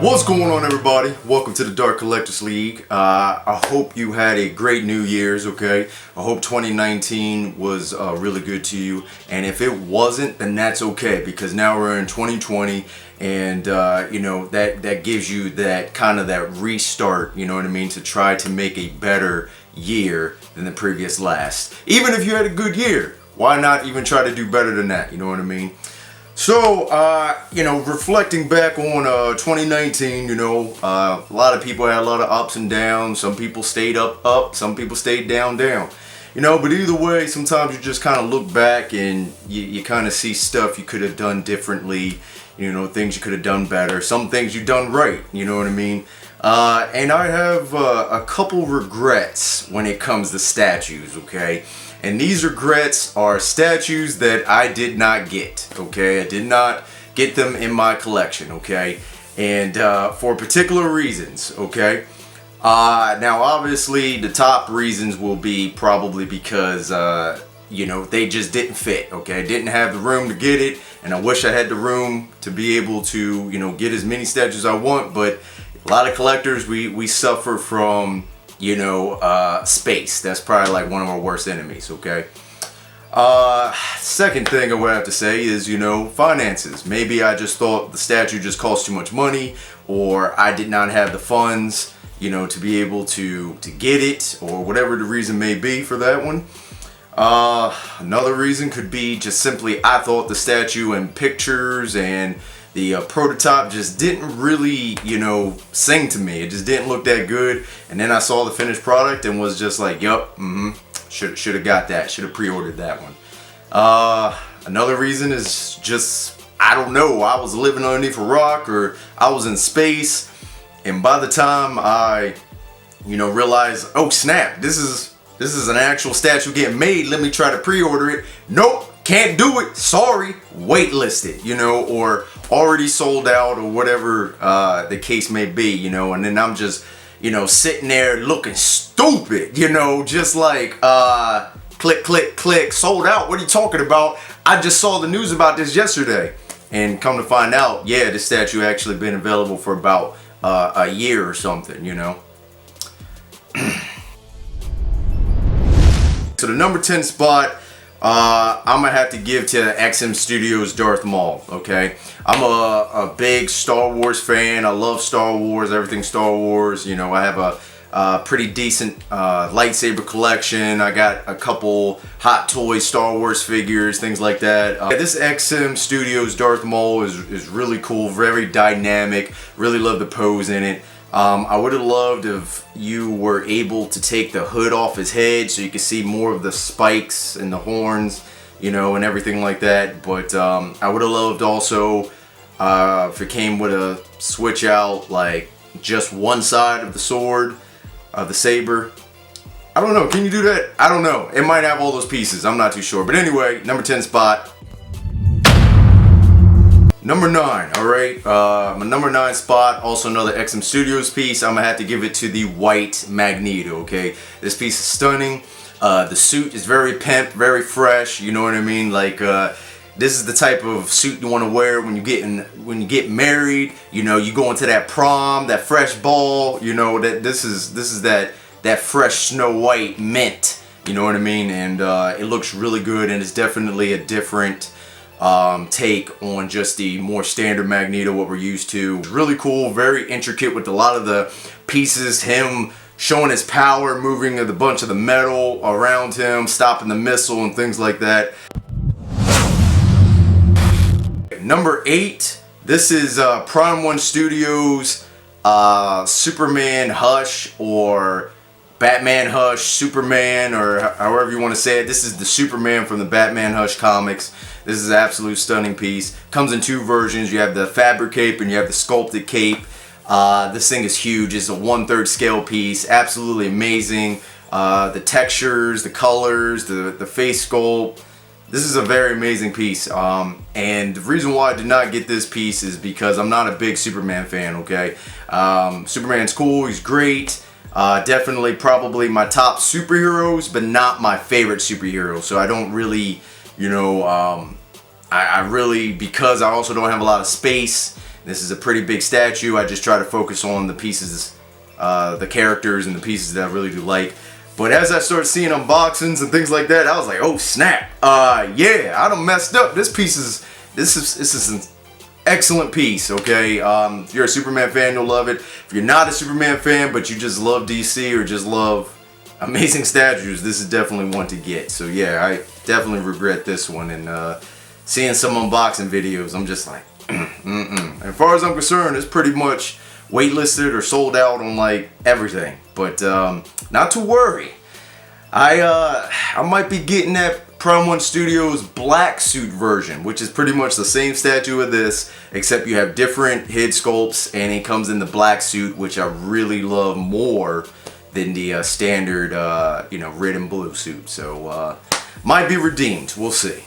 What's going on, everybody? Welcome to the Dark Collectors League. I hope you had a great New Year's, okay? I hope 2019 was really good to you. And if it wasn't, then that's okay, because now we're in 2020 and, you know, that gives you that kind of that restart, you know what I mean, to try to make a better year than the previous last. Even if you had a good year, why not even try to do better than that, you know what I mean? So, you know, reflecting back on 2019, you know, a lot of people had a lot of ups and downs. Some people stayed up, some people stayed down. You know, but either way, sometimes you just kind of look back and you kind of see stuff you could have done differently, you know, things you could have done better, some things you done right, you know what I mean? And I have a couple regrets when it comes to statues, okay? And these regrets are statues that I did not get, okay? I did not get them in my collection, okay? And for particular reasons, okay? Now, obviously, the top reasons will be probably because, you know, they just didn't fit, okay? I didn't have the room to get it, and I wish I had the room to be able to, you know, get as many statues as I want, but a lot of collectors, we suffer from, you know, space. That's probably like one of our worst enemies, okay? Second thing I would have to say is, you know, finances. Maybe I just thought the statue just cost too much money, or I did not have the funds, you know, to be able to get it, or whatever the reason may be for that one. Another reason could be just simply I thought the statue and pictures and the prototype just didn't really, you know, sing to me. It just didn't look that good. And then I saw the finished product and was just like, yup, should have got that. Should have pre-ordered that one. Another reason is just, I don't know, I was living underneath a rock or I was in space. And by the time I, you know, realized, oh snap, this is an actual statue getting made. Let me try to pre-order it. Nope. Can't do it, sorry, waitlisted, you know, or already sold out, or whatever the case may be, you know, and then I'm just, you know, sitting there looking stupid, you know, just like, click, click, click, sold out, what are you talking about? I just saw the news about this yesterday, and come to find out, yeah, this statue actually been available for about a year or something, you know. So the number 10 spot, I'm gonna have to give to XM Studios Darth Maul, okay? I'm a big Star Wars fan. I love Star Wars, everything Star Wars. You know, I have a pretty decent lightsaber collection. I got a couple Hot Toys Star Wars figures, things like that. This XM Studios Darth Maul is really cool, very dynamic. Really love the pose in it. I would have loved if you were able to take the hood off his head so you could see more of the spikes and the horns, you know, and everything like that. But I would have loved also if it came with a switch out, like just one side of the sword, the saber. I don't know, can you do that? I don't know. It might have all those pieces, I'm not too sure. But anyway, number 10 spot. Number 9, alright, my number 9 spot, also another XM Studios piece. I'm gonna have to give it to the white Magneto, okay? This piece is stunning. The suit is very pimp, very fresh, you know what I mean? Like, this is the type of suit you want to wear when you get married, you know, you go into that prom, that fresh ball, you know, that this is that fresh Snow White mint, you know what I mean? And it looks really good, and it's definitely a different take on just the more standard Magneto, what we're used to. It's really cool, very intricate with a lot of the pieces, him showing his power, moving a bunch of the metal around him, stopping the missile and things like that. Number 8, this is Prime One Studios Superman Hush, or Batman Hush, Superman, or however you want to say it. This is the Superman from the Batman Hush comics. This is an absolute stunning piece. Comes in 2 versions. You have the fabric cape and you have the sculpted cape. This thing is huge. It's a 1/3 scale piece. Absolutely amazing. The textures, the colors, the face sculpt. This is a very amazing piece. And the reason why I did not get this piece is because I'm not a big Superman fan, okay? Superman's cool, he's great. Definitely probably my top superheroes, but not my favorite superhero. So I don't really, you know, I really, because I also don't have a lot of space This is a pretty big statue. I just try to focus on the pieces, the characters and the pieces that I really do like. But as I started seeing unboxings and things like that, I was like, oh snap. Yeah, I done messed up. This is an excellent piece, okay? If you're a Superman fan, you'll love it. If you're not a Superman fan, but you just love DC or just love amazing statues, this is definitely one to get. So yeah, I definitely regret this one. And seeing some unboxing videos, I'm just like, As far as I'm concerned, it's pretty much waitlisted or sold out on like everything. But not to worry. I might be getting that Prime One Studios black suit version, which is pretty much the same statue of this, except you have different head sculpts, and it comes in the black suit, which I really love more than the standard, red and blue suit. So might be redeemed. We'll see.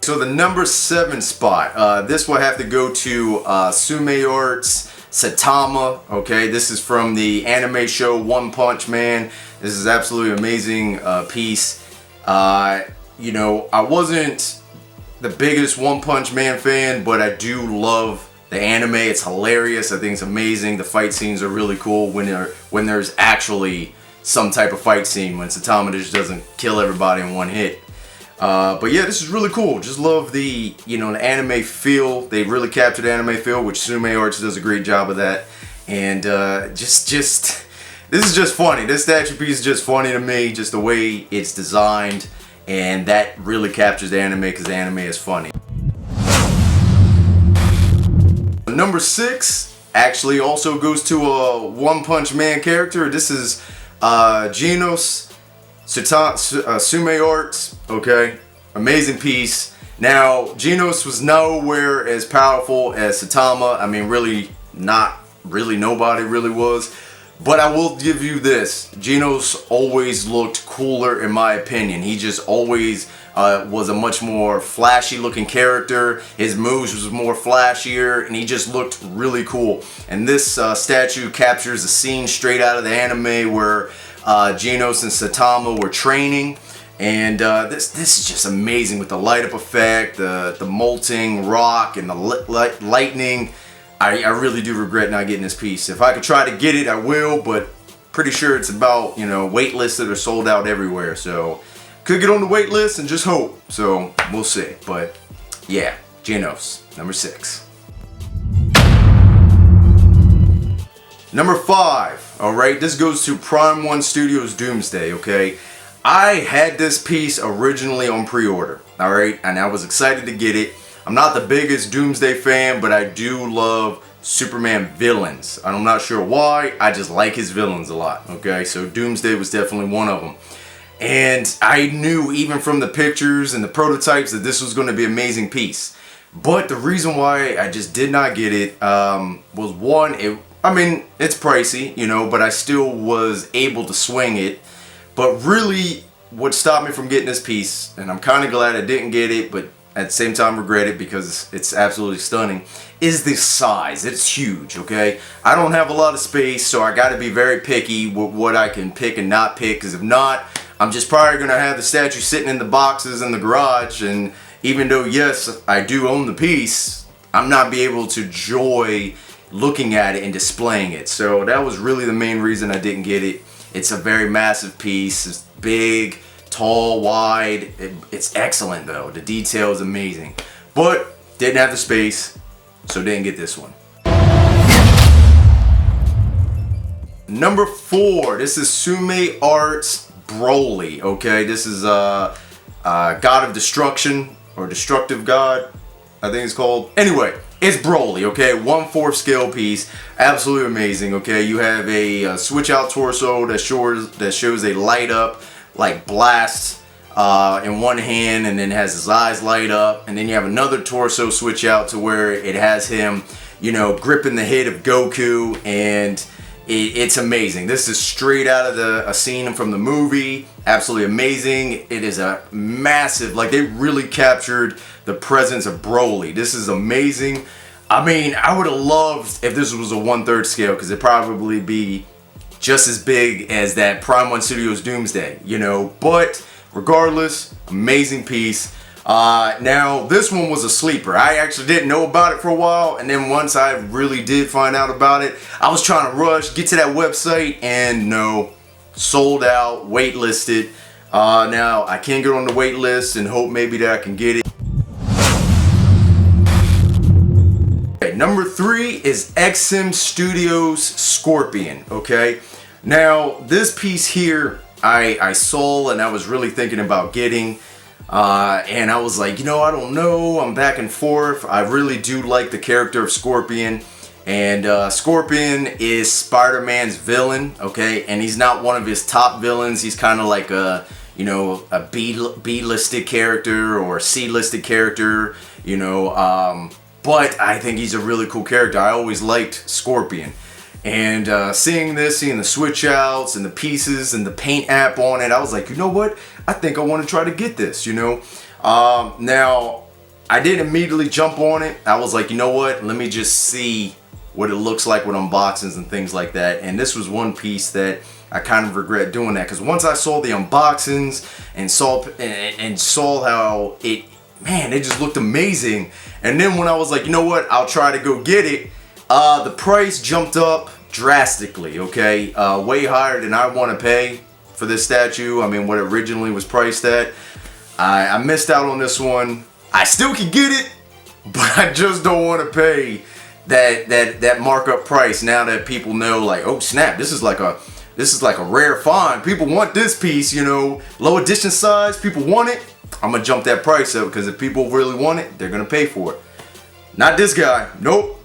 So the number 7 spot, this will have to go to Sume Arts Saitama. Okay, this is from the anime show One Punch Man. This is absolutely amazing piece. I wasn't the biggest One Punch Man fan, but I do love the anime. It's hilarious. I think it's amazing. The fight scenes are really cool when there's actually some type of fight scene, when Saitama just doesn't kill everybody in one hit. But yeah, this is really cool. Just love the, the anime feel. They really captured the anime feel, which Sume Arts does a great job of that. And this is just funny. This statue piece is just funny to me, just the way it's designed. And that really captures the anime because the anime is funny. Number 6 actually also goes to a One Punch Man character. This is Genos Sume Arts. Okay, amazing piece. Now, Genos was nowhere as powerful as Saitama. I mean, really, nobody really was. But I will give you this. Genos always looked cooler in my opinion. He just always was a much more flashy looking character. His moves was more flashier and he just looked really cool. And this statue captures a scene straight out of the anime where Genos and Saitama were training. And this is just amazing with the light up effect, the molting rock and the lightning. I really do regret not getting this piece. If I could try to get it, I will, but pretty sure it's about, waitlisted or sold out everywhere. So could get on the wait list and just hope. So we'll see. But yeah, Genos, number 6. Number 5. Alright, this goes to Prime One Studios Doomsday, okay? I had this piece originally on pre-order, alright? And I was excited to get it. I'm not the biggest Doomsday fan, but I do love Superman villains. I'm not sure why, I just like his villains a lot, okay? So Doomsday was definitely one of them. And I knew even from the pictures and the prototypes that this was going to be an amazing piece. But the reason why I just did not get it was one, it's pricey, but I still was able to swing it. But really, what stopped me from getting this piece, and I'm kind of glad I didn't get it, but at the same time regret it because it's absolutely stunning, is the size. It's huge, okay? I don't have a lot of space, so I got to be very picky with what I can pick and not pick, because if not, I'm just probably going to have the statue sitting in the boxes in the garage, and even though, yes, I do own the piece, I'm not be able to enjoy looking at it and displaying it. So that was really the main reason I didn't get it. It's a very massive piece. It's big, tall, wide. It's excellent though. The detail is amazing. But didn't have the space, so didn't get this one. Number 4. This is Sume Arts Broly. Okay, this is God of Destruction, or Destructive God, I think it's called. Anyway, it's Broly, okay? 1/4 scale piece, absolutely amazing, okay? You have a switch out torso that shows a light up, like blast in one hand, and then has his eyes light up, and then you have another torso switch out to where it has him, gripping the head of Goku, and it's amazing. This is straight out of a scene from the movie. Absolutely amazing. It is a massive, they really captured the presence of Broly. This is amazing. I mean, I would have loved if this was a 1/3 scale, because it'd probably be just as big as that Prime One Studios Doomsday, But regardless, amazing piece. Now, this one was a sleeper. I actually didn't know about it for a while, and then once I really did find out about it, I was trying to rush, get to that website, and no, sold out, waitlisted. Now, I can get on the wait list and hope maybe that I can get it. Okay, number 3 is XM Studios Scorpion, okay? Now, this piece here, I saw and I was really thinking about getting, and I was like, you know, I don't know, I'm back and forth. I really do like the character of Scorpion, and Scorpion is Spider-Man's villain, okay? And he's not one of his top villains. He's kind of like a, you know, a B-listed character or C-listed character, you know, but I think he's a really cool character. I always liked Scorpion. And seeing this, seeing the switch outs and the pieces and the paint app on it, I was like, you know what? I think I want to try to get this, you know? Now, I didn't immediately jump on it. I was like, you know what? Let me just see what it looks like with unboxings and things like that. And this was one piece that I kind of regret doing that, because once I saw the unboxings and saw how it, man, it just looked amazing. And then when I was like, you know what? I'll try to go get it. The price jumped up drastically, okay? Way higher than I want to pay for this statue. I mean, what it originally was priced at. I missed out on this one. I still can get it, but I just don't want to pay that markup price now that people know, like, oh snap, this is like a rare find. People want this piece, you know, low edition size, people want it. I'm gonna jump that price up, because if people really want it, they're gonna pay for it. Not this guy. Nope.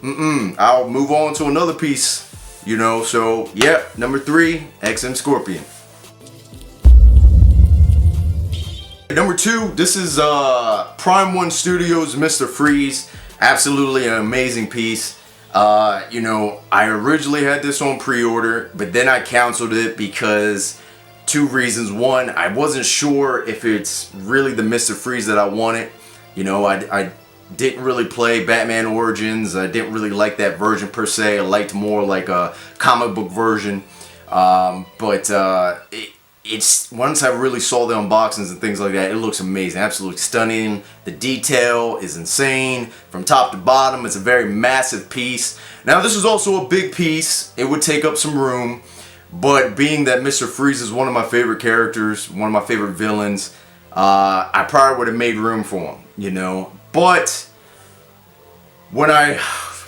I'll move on to another piece, you know. So, yeah, number 3, XM Scorpion. Number 2, this is Prime One Studios Mr. Freeze. Absolutely an amazing piece. You know, I originally had this on pre-order, but then I canceled it because 2 reasons. One, I wasn't sure if it's really the Mr. Freeze that I wanted. You know, I didn't really play Batman Origins. I didn't really like that version per se. I liked more like a comic book version. It's once I really saw the unboxings and things like that, it looks amazing, absolutely stunning. The detail is insane from top to bottom. It's a very massive piece. Now, this is also a big piece. It would take up some room, but being that Mr. Freeze is one of my favorite characters, one of my favorite villains, I probably would have made room for him, you know. But when I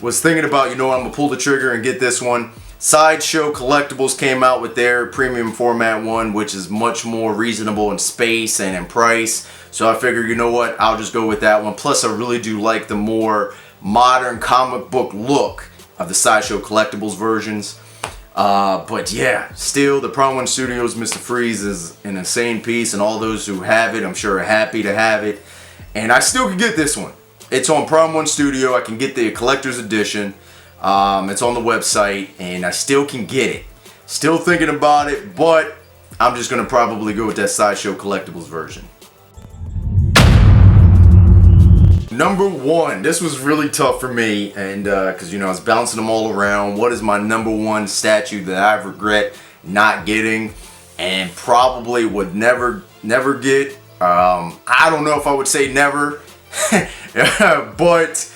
was thinking about, you know, I'm gonna pull the trigger and get this one, Sideshow Collectibles came out with their premium format one, which is much more reasonable in space and in price. So I figured, you know what, I'll just go with that one. Plus, I really do like the more modern comic book look of the Sideshow Collectibles versions. But yeah, still, the Prime One Studios Mr. Freeze is an insane piece, and all those who have it, I'm sure, are happy to have it. And I still can get this one. It's on Prime One Studio. I can get the collector's edition. It's on the website, and I still can get it. Still thinking about it, but I'm just gonna probably go with that Sideshow Collectibles version. Number 1, this was really tough for me, and because, you know, I was bouncing them all around. What is my number 1 statue that I regret not getting and probably would never get? I don't know if I would say never, but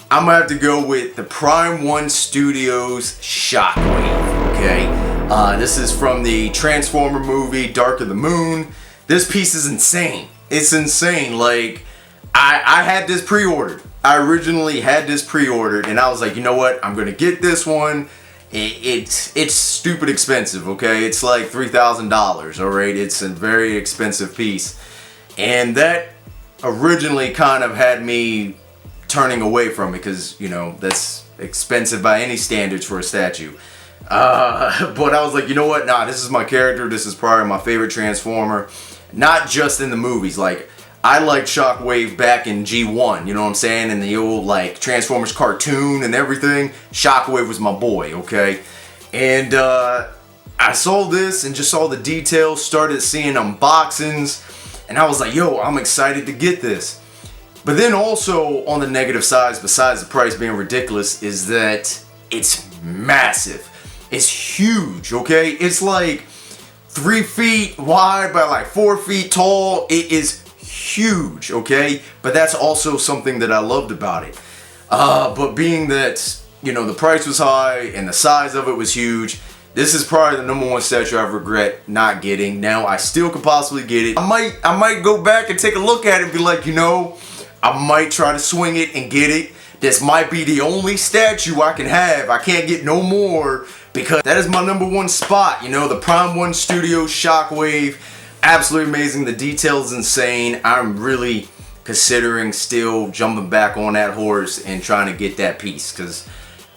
I'm gonna have to go with the Prime One Studios Shockwave, okay? This is from the Transformer movie, Dark of the Moon. This piece is insane. It's insane. Like, I had this pre-ordered. I originally had this pre-ordered, and I was like, you know what? I'm gonna get this one. It's stupid expensive, okay? It's like $3,000, all right? It's a very expensive piece. And that originally kind of had me turning away from it, because, you know, that's expensive by any standards for a statue. But I was like, you know what? Nah, this is my character. This is probably my favorite Transformer. Not just in the movies. Like, I liked Shockwave back in G1, you know what I'm saying? In the old, like, Transformers cartoon and everything. Shockwave was my boy, okay? And I saw this and just saw the details, started seeing unboxings, and I was like, yo, I'm excited to get this. But then also, on the negative side, besides the price being ridiculous, is that it's massive. It's huge, okay? It's like 3 feet wide by like 4 feet tall. It is huge, okay? But that's also something that I loved about it. But being that, you know, the price was high and the size of it was huge, this is probably the number one statue I regret not getting. Now, I still could possibly get it. I might go back and take a look at it and be like, you know, I might try to swing it and get it. This might be the only statue I can have. I can't get no more because that is my number one spot. You know, the Prime 1 Studio Shockwave, absolutely amazing. The detail's insane. I'm really considering still jumping back on that horse and trying to get that piece because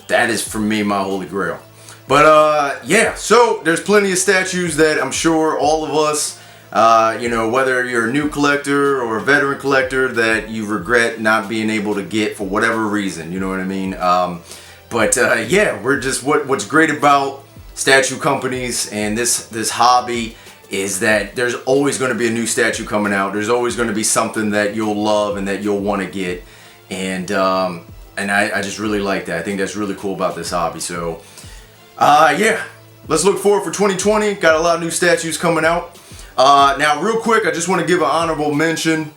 that is, for me, my holy grail. But yeah, so there's plenty of statues that I'm sure all of us, you know, whether you're a new collector or a veteran collector, that you regret not being able to get for whatever reason, you know what I mean? But yeah, we're just, what's great about statue companies and this hobby is that there's always going to be a new statue coming out. There's always going to be something that you'll love and that you'll want to get. And I just really like that. I think that's really cool about this hobby. So yeah, let's look forward for 2020. Got a lot of new statues coming out. Now, real quick, I just want to give an honorable mention.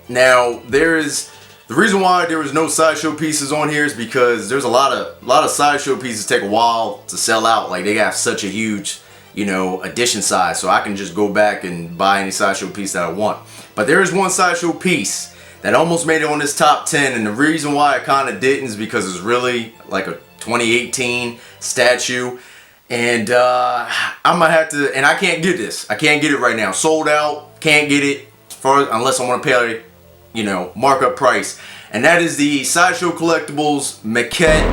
Now, the reason why there was no sideshow pieces on here is because there's a lot of sideshow pieces take a while to sell out. Like, they got such a huge, you know, edition size, so I can just go back and buy any sideshow piece that I want. But there is one sideshow piece that almost made it on this top 10, and the reason why I kind of didn't is because it's really like a 2018 statue, and I'm gonna have to, and I can't get this. I can't get it right now. Sold out. Can't get it unless I want to pay, you know, markup price. And that is the Sideshow Collectibles Maquette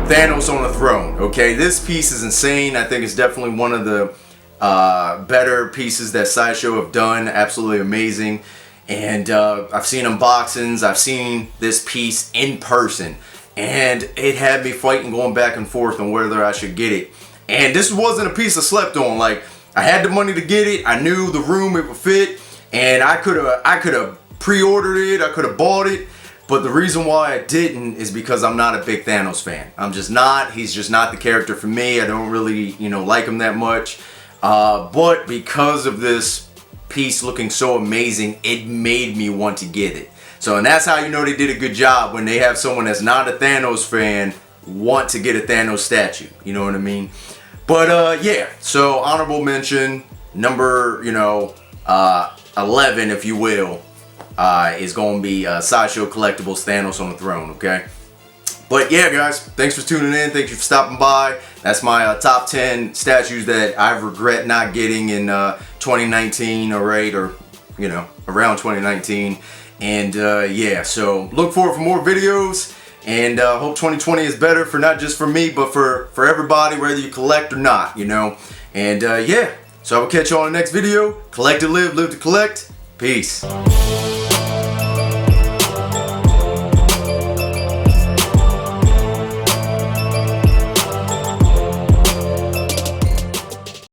Thanos on the Throne. Okay, this piece is insane. I think it's definitely one of the better pieces that Sideshow have done. Absolutely amazing. And I've seen unboxings. I've seen this piece in person. And it had me fighting, going back and forth on whether I should get it. And this wasn't a piece I slept on. Like, I had the money to get it. I knew the room it would fit, and I could have pre-ordered it. I could have bought it. But the reason why I didn't is because I'm not a big Thanos fan. I'm just not. He's just not the character for me. I don't really, you know, like him that much. But because of this piece looking so amazing, it made me want to get it. So, and that's how you know they did a good job, when they have someone that's not a Thanos fan want to get a Thanos statue. You know what I mean? But yeah, so honorable mention, number, you know, 11, if you will, is going to be Sideshow Collectibles Thanos on the Throne, okay? But yeah, guys, thanks for tuning in. Thank you for stopping by. That's my top 10 statues that I regret not getting in 2019 or you know, around 2019. And yeah, so look forward for more videos, and hope 2020 is better, for not just for me, but for everybody, whether you collect or not, you know. And yeah, so I will catch you on the next video. Collect to live, live to collect. Peace.